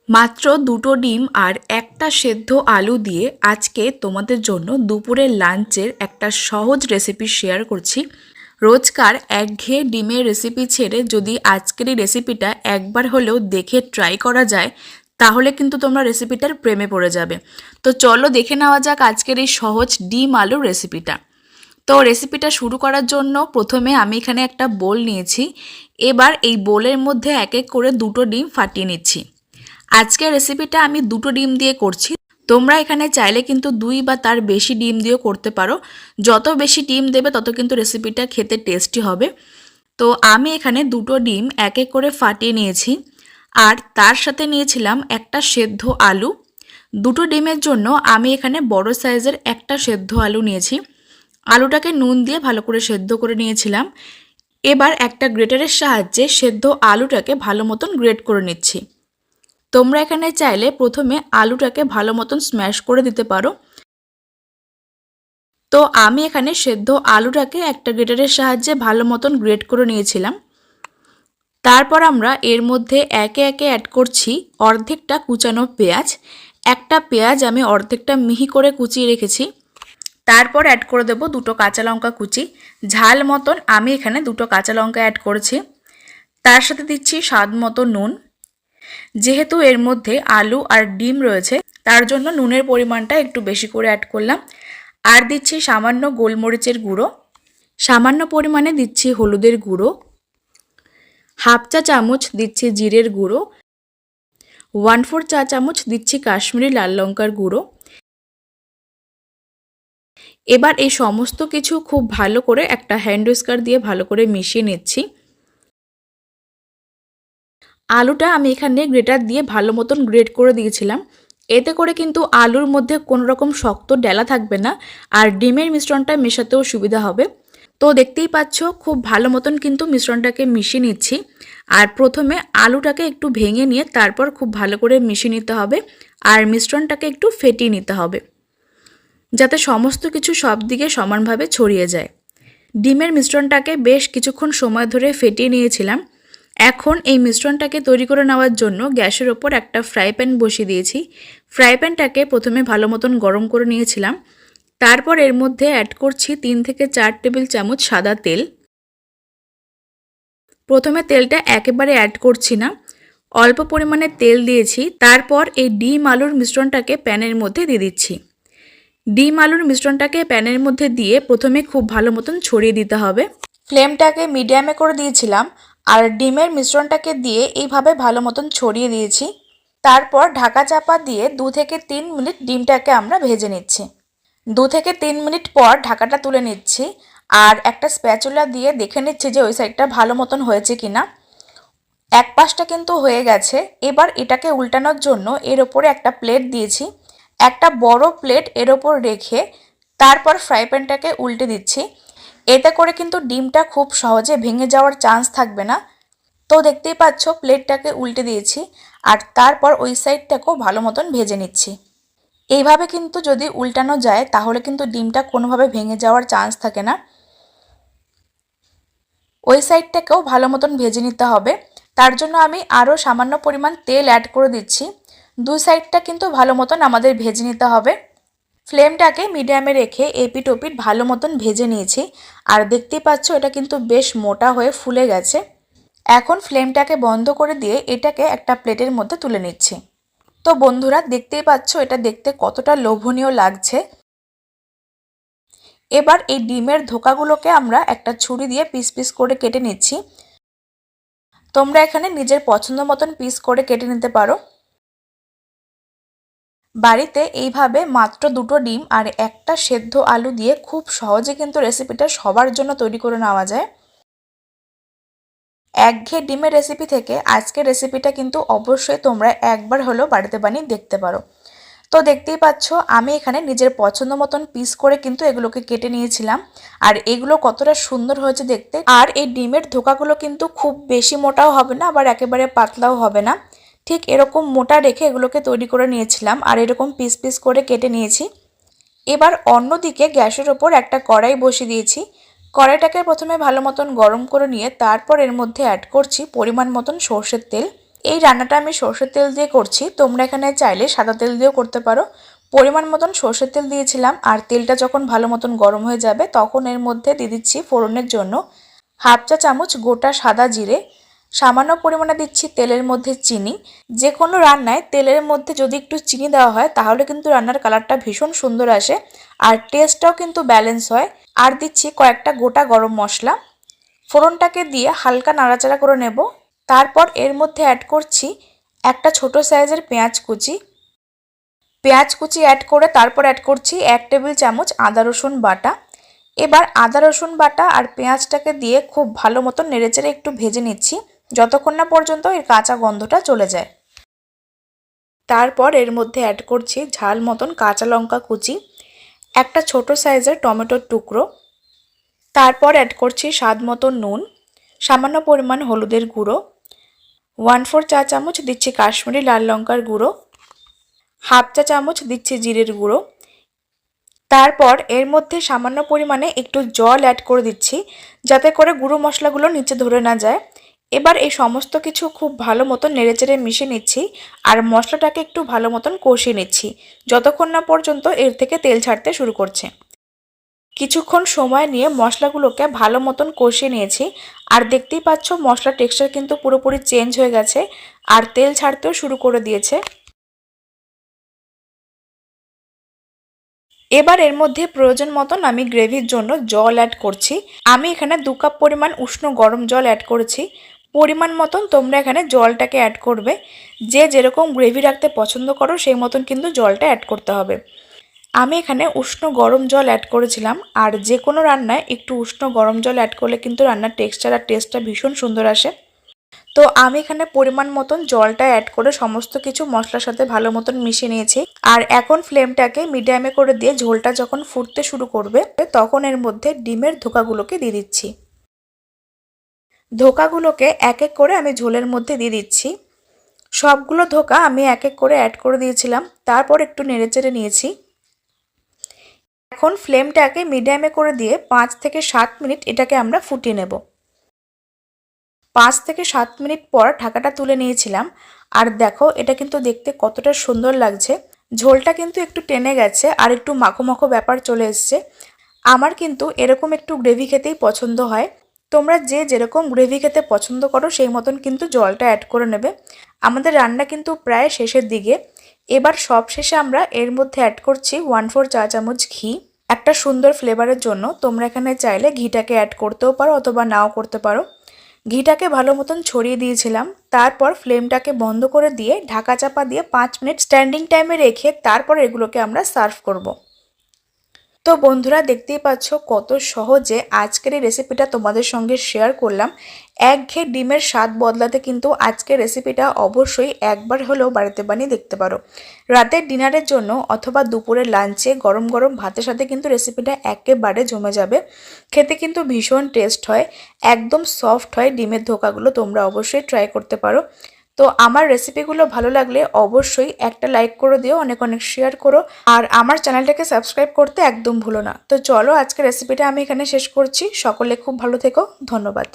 মাত্র দুটো ডিম আর একটা সেদ্ধ আলু দিয়ে আজকে তোমাদের জন্য দুপুরের লাঞ্চের একটা সহজ রেসিপি শেয়ার করছি। রোজকার একঘেয়ে ডিমের রেসিপি ছেড়ে যদি আজকের এই রেসিপিটা একবার হলেও দেখে ট্রাই করা যায়, তাহলে কিন্তু তোমরা রেসিপিটার প্রেমে পড়ে যাবে। তো চলো দেখে নেওয়া যাক আজকের এই সহজ ডিম আলুর রেসিপিটা। তো রেসিপিটা শুরু করার জন্য প্রথমে আমি এখানে একটা বোল নিয়েছি। এবার এই বোলের মধ্যে এক এক করে দুটো ডিম ফাটিয়ে নিচ্ছি। আজকের রেসিপিটা আমি দুটো ডিম দিয়ে করছি। তোমরা এখানে চাইলে কিন্তু 2 বা তার বেশি ডিম দিয়েও করতে পারো। যত বেশি ডিম দেবে তত কিন্তু রেসিপিটা খেতে টেস্টি হবে। তো আমি এখানে দুটো ডিম এক এক করে ফাটিয়ে নিয়েছি, আর তার সাথে নিয়েছিলাম একটা সেদ্ধ আলু। দুটো ডিমের জন্য আমি এখানে বড় সাইজের একটা সেদ্ধ আলু নিয়েছি। আলুটাকে নুন দিয়ে ভালো করে সেদ্ধ করে নিয়েছিলাম। এবার একটা গ্রেটারের সাহায্যে সেদ্ধ আলুটাকে ভালো মতন গ্রেট করে নিচ্ছি। তোমরা এখানে চাইলে প্রথমে আলুটাকে ভালো মতন স্ম্যাশ করে দিতে পারো। তো আমি এখানে সেদ্ধ আলুটাকে একটা গ্রেটারের সাহায্যে ভালো মতন গ্রেট করে নিয়েছিলাম। তারপর আমরা এর মধ্যে একে একে অ্যাড করছি অর্ধেকটা কুচানো পেঁয়াজ। একটা পেঁয়াজ আমি অর্ধেকটা মিহি করে কুচিয়ে রেখেছি। তারপর অ্যাড করে দেব দুটো কাঁচা লঙ্কা কুচি। ঝাল মতন আমি এখানে দুটো কাঁচা লঙ্কা অ্যাড করেছি। তার সাথে দিচ্ছি স্বাদ মতো নুন। যেহেতু এর মধ্যে আলু আর ডিম রয়েছে, তার জন্য নুনের পরিমাণটা একটু বেশি করে অ্যাড করলাম। আর দিচ্ছি সামান্য গোলমরিচের গুঁড়ো, সামান্য পরিমাণে দিচ্ছি হলুদের গুঁড়ো, হাফ চা চামচ দিচ্ছি জিরের গুঁড়ো, 1/4 চা চামচ দিচ্ছি কাশ্মীরি লাল লঙ্কার গুঁড়ো। এবার এই সমস্ত কিছু খুব ভালো করে একটা হ্যান্ড হুইস্কার দিয়ে ভালো করে মিশিয়ে নিচ্ছি। আলুটা আমি এখানে গ্রেটার দিয়ে ভালো মতন গ্রেট করে দিয়েছিলাম। এতে করে কিন্তু আলুর মধ্যে কোনো রকম শক্ত ডেলা থাকবে না, আর ডিমের মিশ্রণটা মেশাতেও সুবিধা হবে। তো দেখতেই পাচ্ছ খুব ভালো মতন কিন্তু মিশ্রণটাকে মিশিয়ে নিচ্ছি। আর প্রথমে আলুটাকে একটু ভেঙে নিয়ে তারপর খুব ভালো করে মিশিয়ে নিতে হবে, আর মিশ্রণটাকে একটু ফেটিয়ে নিতে হবে যাতে সমস্ত কিছু সব দিকে সমানভাবে ছড়িয়ে যায়। ডিমের মিশ্রণটাকে বেশ কিছুক্ষণ সময় ধরে ফেটিয়ে নিয়েছিলাম। এখন এই মিশ্রণটাকে তৈরি করে নেওয়ার জন্য গ্যাসের ওপর একটা ফ্রাই প্যান বসিয়ে দিয়েছি। ফ্রাই প্যানটাকে প্রথমে ভালো মতন গরম করে নিয়েছিলাম। তারপর এর মধ্যে অ্যাড করছি 3 থেকে 4 টেবিল চামচ সাদা তেল। প্রথমে তেলটা একেবারে অ্যাড করছি না, অল্প পরিমাণে তেল দিয়েছি। তারপর এই ডিম আলুর মিশ্রণটাকে প্যানের মধ্যে দিয়ে দিচ্ছি। ডিম আলুর মিশ্রণটাকে প্যানের মধ্যে দিয়ে প্রথমে খুব ভালো মতন ছড়িয়ে দিতে হবে। ফ্লেমটাকে মিডিয়ামে করে দিয়েছিলাম, আর ডিমের মিশ্রণটাকে দিয়ে এইভাবে ভালো মতন ছড়িয়ে দিয়েছি। তারপর ঢাকা চাপা দিয়ে 2 থেকে 3 মিনিট ডিমটাকে আমরা ভেজে নিচ্ছি। 2 থেকে 3 মিনিট পর ঢাকাটা তুলে নিচ্ছি, আর একটা স্প্যাচুলা দিয়ে দেখে নিচ্ছি যে ওই সাইডটা ভালো মতন হয়েছে কিনা। এক পাশটা কিন্তু হয়ে গেছে। এবার এটাকে উল্টানোর জন্য এর ওপরে একটা প্লেট দিয়েছি। একটা বড় প্লেট এর ওপর রেখে তারপর ফ্রাই প্যানটাকে উল্টে দিচ্ছি। এতে করে কিন্তু ডিমটা খুব সহজে ভেঙে যাওয়ার চান্স থাকবে না। তো দেখতেই পাচ্ছ প্লেটটাকে উল্টে দিয়েছি, আর তারপর ওই সাইডটাকেও ভালো মতন ভেজে নিচ্ছি। এইভাবে কিন্তু যদি উল্টানো যায় তাহলে কিন্তু ডিমটা কোনোভাবে ভেঙে যাওয়ার চান্স থাকে না। ওই সাইডটাকেও ভালো মতন ভেজে নিতে হবে। তার জন্য আমি আরও সামান্য পরিমাণ তেল অ্যাড করে দিচ্ছি। দুই সাইডটা কিন্তু ভালো মতন আমাদের ভেজে নিতে হবে। ফ্লেমটাকে মিডিয়ামে রেখে এপিট ওপিট ভালো মতন ভেজে নিয়েছি, আর দেখতেই পাচ্ছ এটা কিন্তু বেশ মোটা হয়ে ফুলে গেছে। এখন ফ্লেমটাকে বন্ধ করে দিয়ে এটাকে একটা প্লেটের মধ্যে তুলে নিচ্ছি। তো বন্ধুরা দেখতেই পাচ্ছ এটা দেখতে কতটা লোভনীয় লাগছে। এবার এই ডিমের ধোকাগুলোকে আমরা একটা ছুরি দিয়ে পিস পিস করে কেটে নিচ্ছি। তোমরা এখানে নিজের পছন্দ মতন পিস করে কেটে নিতে পারো। বাড়িতে এইভাবে মাত্র দুটো ডিম আর একটা সেদ্ধ আলু দিয়ে খুব সহজে কিন্তু রেসিপিটা সবার জন্য তৈরি করে নেওয়া যায়। একঘেয়ে ডিমের রেসিপি থেকে আজকের রেসিপিটা কিন্তু অবশ্যই তোমরা একবার হলেও বাড়িতে বানিয়ে দেখতে পারো। তো দেখতেই পাচ্ছ আমি এখানে নিজের পছন্দ মতন পিস করে কিন্তু এগুলোকে কেটে নিয়েছিলাম, আর এগুলো কতটা সুন্দর হয়েছে দেখতে। আর এই ডিমের ধোকাগুলো কিন্তু খুব বেশি মোটাও হবে না, আবার একেবারে পাতলাও হবে না, ঠিক এরকম মোটা রেখে এগুলোকে তৈরি করে নিয়েছিলাম, আর এরকম পিস পিস করে কেটে নিয়েছি। এবার অন্যদিকে গ্যাসের ওপর একটা কড়াই বসিয়ে দিয়েছি। কড়াইটাকে প্রথমে ভালো মতন গরম করে নিয়ে তারপর এর মধ্যে অ্যাড করছি পরিমাণ মতন সর্ষের তেল। এই রান্নাটা আমি সরষের তেল দিয়ে করছি, তোমরা এখানে চাইলে সাদা তেল দিয়েও করতে পারো। পরিমাণ মতন সরষের তেল দিয়েছিলাম, আর তেলটা যখন ভালো মতন গরম হয়ে যাবে তখন এর মধ্যে দিয়ে দিচ্ছি ফোড়নের জন্য হাফ চা চামচ গোটা সাদা জিরে, সামান্য পরিমাণে দিচ্ছি তেলের মধ্যে চিনি। যে কোনো রান্নায় তেলের মধ্যে যদি একটু চিনি দেওয়া হয় তাহলে কিন্তু রান্নার কালারটা ভীষণ সুন্দর আসে, আর টেস্টটাও কিন্তু ব্যালেন্স হয়। আর দিচ্ছি কয়েকটা গোটা গরম মশলা। ফোড়নটাকে দিয়ে হালকা নাড়াচাড়া করে নেব। তারপর এর মধ্যে অ্যাড করছি একটা ছোট সাইজের পেঁয়াজ কুচি। পেঁয়াজ কুচি অ্যাড করে তারপর অ্যাড করছি 1 টেবিল চামচ আদা রসুন বাটা। এবার আদা রসুন বাটা আর পেঁয়াজটাকে দিয়ে খুব ভালো মতন নেড়েচেড়ে একটু ভেজে নিচ্ছি, যতক্ষণ না পর্যন্ত এর কাঁচা গন্ধটা চলে যায়। তারপর এর মধ্যে অ্যাড করছি ঝাল মতন কাঁচা লঙ্কা কুচি, একটা ছোট সাইজের টমেটোর টুকরো। তারপর অ্যাড করছি স্বাদ মতো নুন, সামান্য পরিমাণ হলুদের গুঁড়ো, 1/4 চা চামচ দিচ্ছি কাশ্মীরি লাল লঙ্কার গুঁড়ো, হাফ চা চামচ দিচ্ছি জিরের গুঁড়ো। তারপর এর মধ্যে সামান্য পরিমাণে একটু জল অ্যাড করে দিচ্ছি, যাতে করে গুঁড়ো মশলাগুলো নিচে ধরে না যায়। এবার এই সমস্ত কিছু খুব ভালো মতন নেড়েচেড়ে মিশিয়ে নিচ্ছি, আর মশলাটাকে একটু ভালো মতন কষিয়ে নিচ্ছি যতক্ষণ না পর্যন্ত এর থেকে তেল ছাড়তে শুরু করছে। কিছুক্ষণ সময় নিয়ে মশলাগুলোকে ভালো মতন কষিয়ে নিয়েছি, আর দেখতেই পাচ্ছ মশলার টেক্সচার কিন্তু পুরোপুরি চেঞ্জ হয়ে গেছে আর তেল ছাড়তেও শুরু করে দিয়েছে। এবার এর মধ্যে প্রয়োজন মতন আমি গ্রেভির জন্য জল অ্যাড করছি। আমি এখানে 2 কাপ পরিমাণ উষ্ণ গরম জল অ্যাড করেছি। পরিমাণ মতন তোমরা এখানে জলটাকে অ্যাড করবে, যে যেরকম গ্রেভি রাখতে পছন্দ করো সেই মতন কিন্তু জলটা অ্যাড করতে হবে। আমি এখানে উষ্ণ গরম জল অ্যাড করেছিলাম, আর যে কোনো রান্নায় একটু উষ্ণ গরম জল অ্যাড করলে কিন্তু রান্নার টেক্সচার আর টেস্টটা ভীষণ সুন্দর আসে। তো আমি এখানে পরিমাণ মতন জলটা অ্যাড করে সমস্ত কিছু মশলার সাথে ভালো মতন মিশিয়ে নিয়েছি। আর এখন ফ্লেমটাকে মিডিয়ামে করে দিয়ে ঝোলটা যখন ফুটতে শুরু করবে তখন এর মধ্যে ডিমের ধোকাগুলোকে দিয়ে দিচ্ছি। ধোকাগুলোকে এক এক করে আমি ঝোলের মধ্যে দিয়ে দিচ্ছি। সবগুলো ধোকা আমি এক এক করে অ্যাড করে দিয়েছিলাম, তারপর একটু নেড়েচেড়ে নিয়েছি। এখন ফ্লেমটাকে মিডিয়ামে করে দিয়ে 5 থেকে 7 মিনিট এটাকে আমরা ফুটিয়ে নেব। 5 থেকে 7 মিনিট পর ঢাকাটা তুলে নিয়েছিলাম, আর দেখো এটা কিন্তু দেখতে কতটা সুন্দর লাগছে। ঝোলটা কিন্তু একটু টেনে গেছে আর একটু মাখো মাখো ব্যাপার চলে এসছে। আমার কিন্তু এরকম একটু গ্রেভি খেতেই পছন্দ হয়। তোমরা যে যেরকম গ্রেভি খেতে পছন্দ করো সেই মতন কিন্তু জলটা অ্যাড করে নেবে। আমাদের রান্না কিন্তু প্রায় শেষের দিকে। এবার সব শেষে আমরা এর মধ্যে অ্যাড করছি 1/4 চা চামচ ঘি। একটা সুন্দর ফ্লেভারের জন্য তোমরা এখানে চাইলে ঘিটাকে অ্যাড করতেও পারো অথবা নাও করতে পারো। ঘিটাকে ভালো মতন ছড়িয়ে দিয়েছিলাম, তারপর ফ্লেমটাকে বন্ধ করে দিয়ে ঢাকা চাপা দিয়ে 5 মিনিট স্ট্যান্ডিং টাইমে রেখে তারপর এগুলোকে আমরা সার্ভ করব। তো বন্ধুরা দেখতেই পাচ্ছ কত সহজে আজকের এই রেসিপিটা তোমাদের সঙ্গে শেয়ার করলাম। একঘেয়ে ডিমের স্বাদ বদলাতে কিন্তু আজকের রেসিপিটা অবশ্যই একবার হলেও বাড়িতে বানিয়ে দেখতে পারো। রাতের ডিনারের জন্য অথবা দুপুরের লাঞ্চে গরম গরম ভাতের সাথে কিন্তু রেসিপিটা একেবারে জমে যাবে। খেতে কিন্তু ভীষণ টেস্ট হয়, একদম সফট হয় ডিমের ধোকাগুলো। তোমরা অবশ্যই ট্রাই করতে পারো। তো আমার রেসিপিগুলো ভালো লাগলে অবশ্যই একটা লাইক করে দিও, অনেক অনেক শেয়ার করো, আর আমার চ্যানেলটাকে সাবস্ক্রাইব করতে একদম ভুলো না। তো চলো আজকে রেসিপিটা আমি এখানে শেষ করছি। সকলে খুব ভালো থেকো, ধন্যবাদ।